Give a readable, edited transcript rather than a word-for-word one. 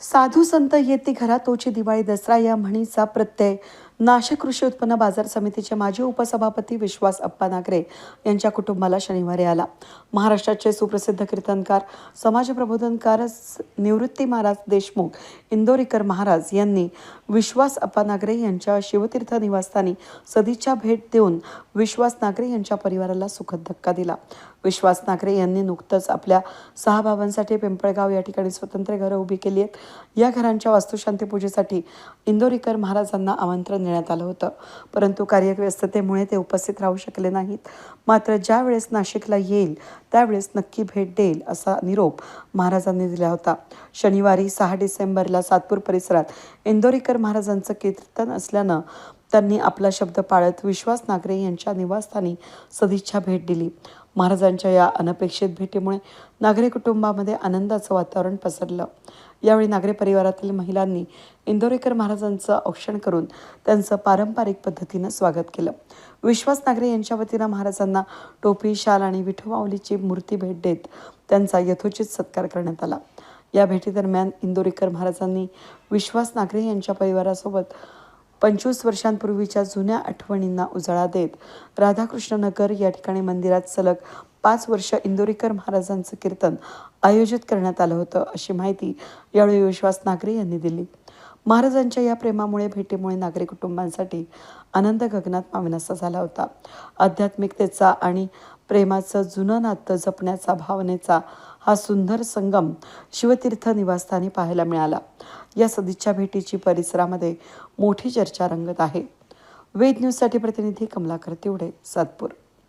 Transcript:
साधू संत येती घरा तोची दिवाळी दसरा या म्हणीचा प्रत्यय नाशिक कृषी उत्पन्न बाजार समितीचे माजी उपसभापती विश्वास अप्पा नागरे यांच्या कुटुंबाला शनिवारी आला. महाराष्ट्राचे सुप्रसिद्ध कीर्तनकार, समाज प्रबोधनकार निवृत्ती महाराज देशमुख इंदोरीकर महाराज यांनी विश्वास अप्पा नागरे यांच्या शिवतीर्थ निवासस्थानी सदिच्छा भेट देऊन विश्वास नागरे यांच्या परिवाराला सुखद धक्का दिला. विश्वास नागरे यांनी नुकतंच आपल्या 6 भावांसाठी पिंपळगाव या ठिकाणी स्वतंत्र घरं उभी केली आहेत. या घरांच्या वास्तुशांती पूजेसाठी इंदोरीकर महाराजांना आमंत्रण देण्यात आलं होतं, परंतु कार्यव्यस्ततेमुळे ते उपस्थित राहू शकले नाहीत. मात्र ज्या वेळेस नाशिकला येईल त्यावेळेस नक्की भेट देईल असा निरोप महाराजांनी दिला होता. शनिवारी 6 डिसेंबरला सातपूर परिसरात इंदोरीकर महाराजांचं कीर्तन असल्यानं त्यांनी आपला शब्द पाळत विश्वास नागरे यांच्या निवासस्थानी सदिच्छा भेट दिली. महाराजांच्या या अनपेक्षित भेटीमुळे नागरे कुटुंबामध्ये आनंदाचं वातावरण पसरलं. यावेळी नागरे परिवारातील महिलांनी इंदोरीकर महाराजांचं औक्षण करून त्यांचं पारंपरिक पद्धतीनं स्वागत केलं. विश्वास नागरे यांच्या वतीनं महाराजांना टोपी, शाल आणि विठुमाऊलीची मूर्ती भेट देत त्यांचा यथोचित सत्कार करण्यात आला. या भेटीदरम्यान इंदोरीकर महाराजांनी विश्वास नागरे यांच्या परिवारासोबत 25 वर्षांपूर्वीच्या जुन्या आठवणींना उजाळा देत राधाकृष्ण नगर या ठिकाणी मंदिरात सलग 5 वर्ष इंदोरीकर महाराजांचं कीर्तन आयोजित करण्यात आलं होतं, अशी माहिती यावेळी विश्वास नागरे यांनी दिली. महाराजांच्या या प्रेमामुळे भेटीमुळे नागरी कुटुंबांसाठी आनंद गगनात मावेनासा झाला होता. आध्यात्मिकतेचा आणि प्रेमाचं जुनं नातं जपण्याचा भावनेचा हा सुंदर संगम शिवतीर्थ निवासस्थानी पाहायला मिळाला. या सदिच्छा भेटीची परिसरामध्ये मोठी चर्चा रंगत आहे. वेद न्यूजसाठी प्रतिनिधी कमलाकर तिवडे, सातपूर.